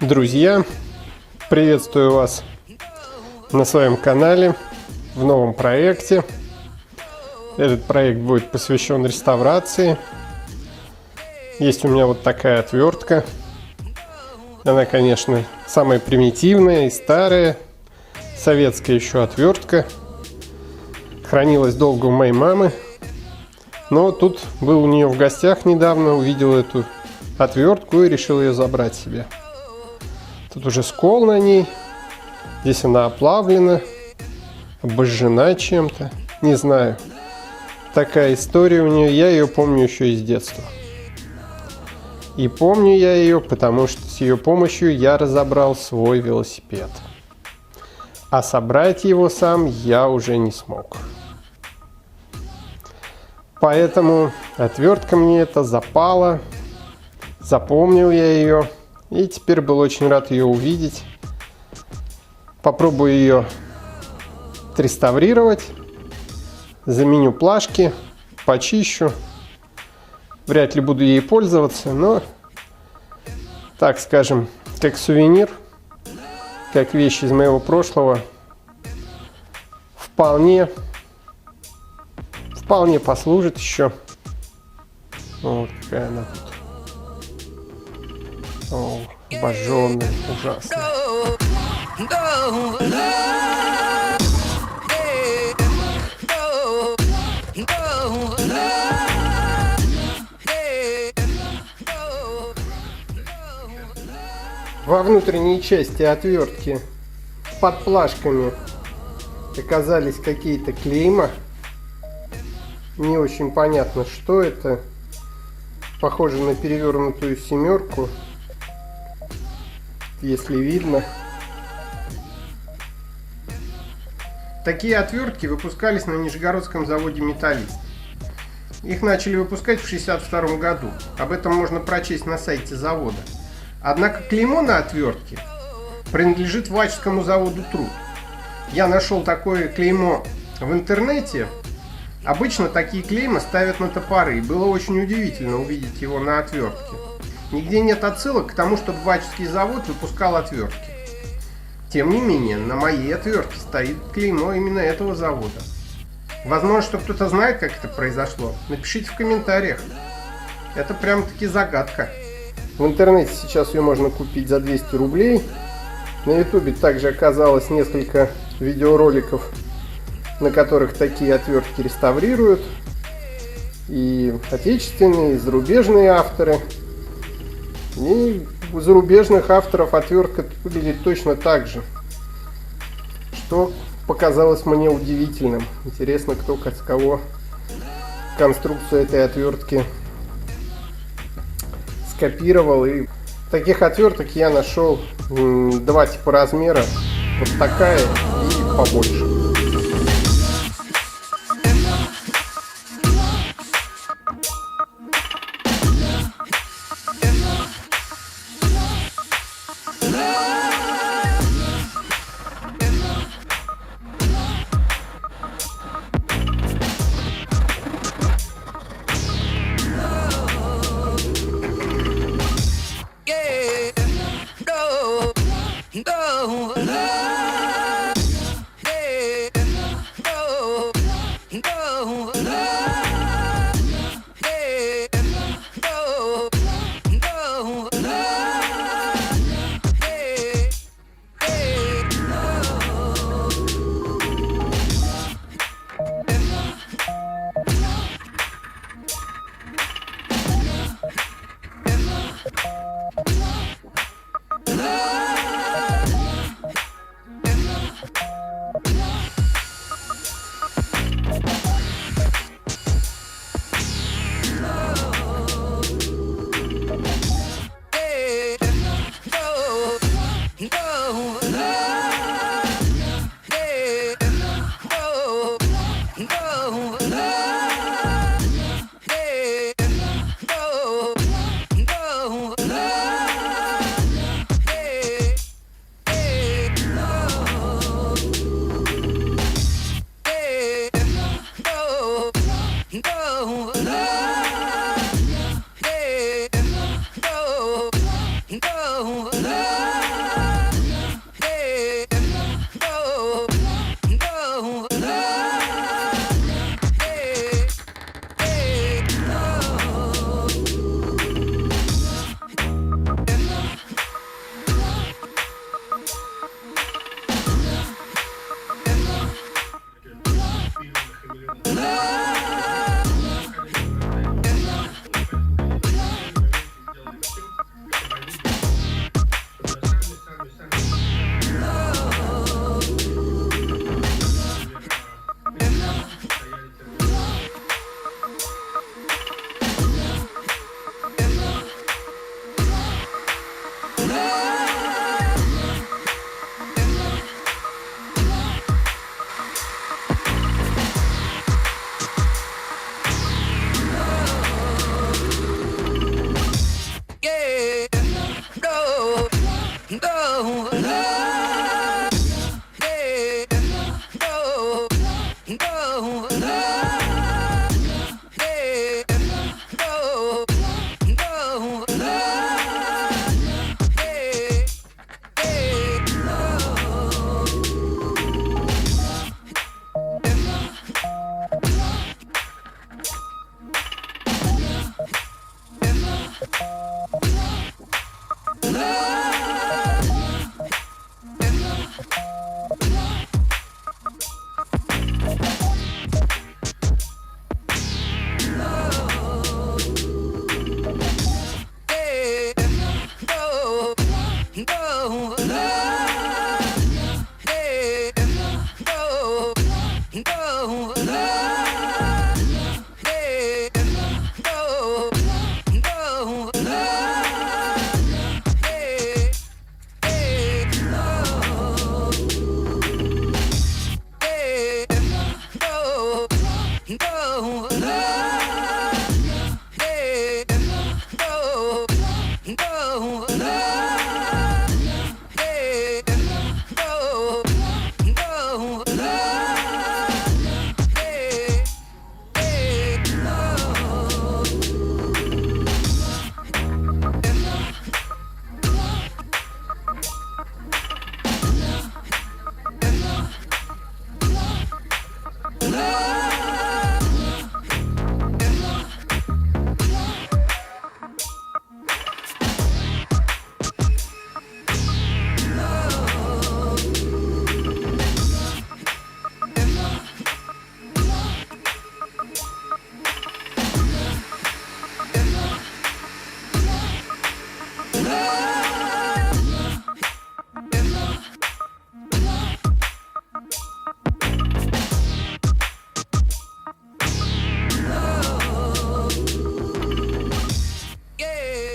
Друзья, приветствую вас на своем канале в новом проекте. Этот проект будет посвящен реставрации. Есть у меня вот такая отвертка. Она, конечно, самая примитивная и старая. Советская еще отвертка. Хранилась долго у моей мамы. Но тут был у нее в гостях недавно, увидел эту отвертку и решил ее забрать себе. Тут уже скол на ней. Здесь она оплавлена, обожжена чем-то. Не знаю. Такая история у нее. Я ее помню еще из детства. И помню я ее, потому что с ее помощью я разобрал свой велосипед. А собрать его сам я уже не смог. Поэтому отвертка мне эта запала. Запомнил я ее. И теперь был очень рад ее увидеть. Попробую ее отреставрировать. Заменю плашки, почищу. Вряд ли буду ей пользоваться, но, так скажем, как сувенир, как вещь из моего прошлого, вполне послужит еще. Вот какая она тут. О, обожженная, ужасная. Во внутренней части отвертки под плашками оказались какие-то клейма. Не очень понятно, что это. Похоже на перевернутую семерку. Если видно. Такие отвертки выпускались на Нижегородском заводе «Металлист». Их начали выпускать в 1962 году. Об этом можно прочесть на сайте завода. Однако клеймо на отвертке принадлежит Вачскому заводу «Труд». Я нашел такое клеймо в интернете. Обычно такие клейма ставят на топоры. И было очень удивительно увидеть его на отвертке. Нигде нет отсылок к тому, чтобы Вачский завод выпускал отвертки. Тем не менее, на моей отвертке стоит клеймо именно этого завода. Возможно, что кто-то знает, как это произошло. Напишите в комментариях. Это прям-таки загадка. В интернете сейчас ее можно купить за 200 рублей. На ютубе также оказалось несколько видеороликов, на которых такие отвертки реставрируют. И отечественные, и зарубежные авторы. И у зарубежных авторов отвертка выглядит точно так же. Что показалось мне удивительным. Интересно, кто с кого конструкцию этой отвертки скопировал. И таких отверток я нашел два типа размера. Вот такая и побольше.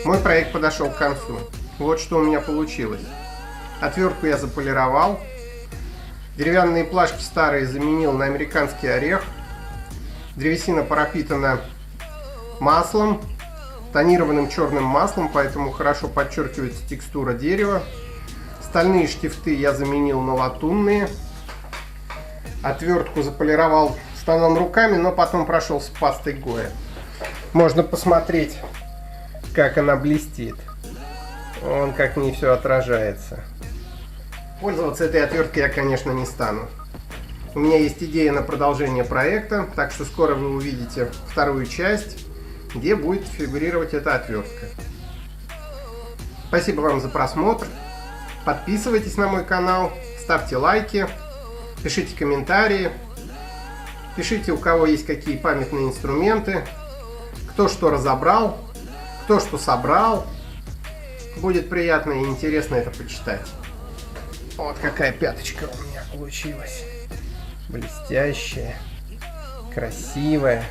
Мой проект подошел к концу. Вот что у меня получилось. Отвертку я заполировал. Деревянные плашки старые заменил на американский орех. Древесина пропитана маслом, тонированным черным маслом, поэтому хорошо подчеркивается текстура дерева. Стальные штифты я заменил на латунные. Отвертку заполировал в основном руками, но потом прошелся пастой Гоя. Можно посмотреть, как она блестит. Вон как в ней все отражается. Пользоваться этой отверткой я, конечно, не стану. У меня есть идея на продолжение проекта, так что скоро вы увидите вторую часть, где будет фигурировать эта отвертка. Спасибо вам за просмотр. Подписывайтесь на мой канал, ставьте лайки, пишите комментарии, пишите, у кого есть какие памятные инструменты, кто что разобрал, кто что собрал. Будет приятно и интересно это почитать. Вот какая пяточка у меня получилась. Блестящая, красивая.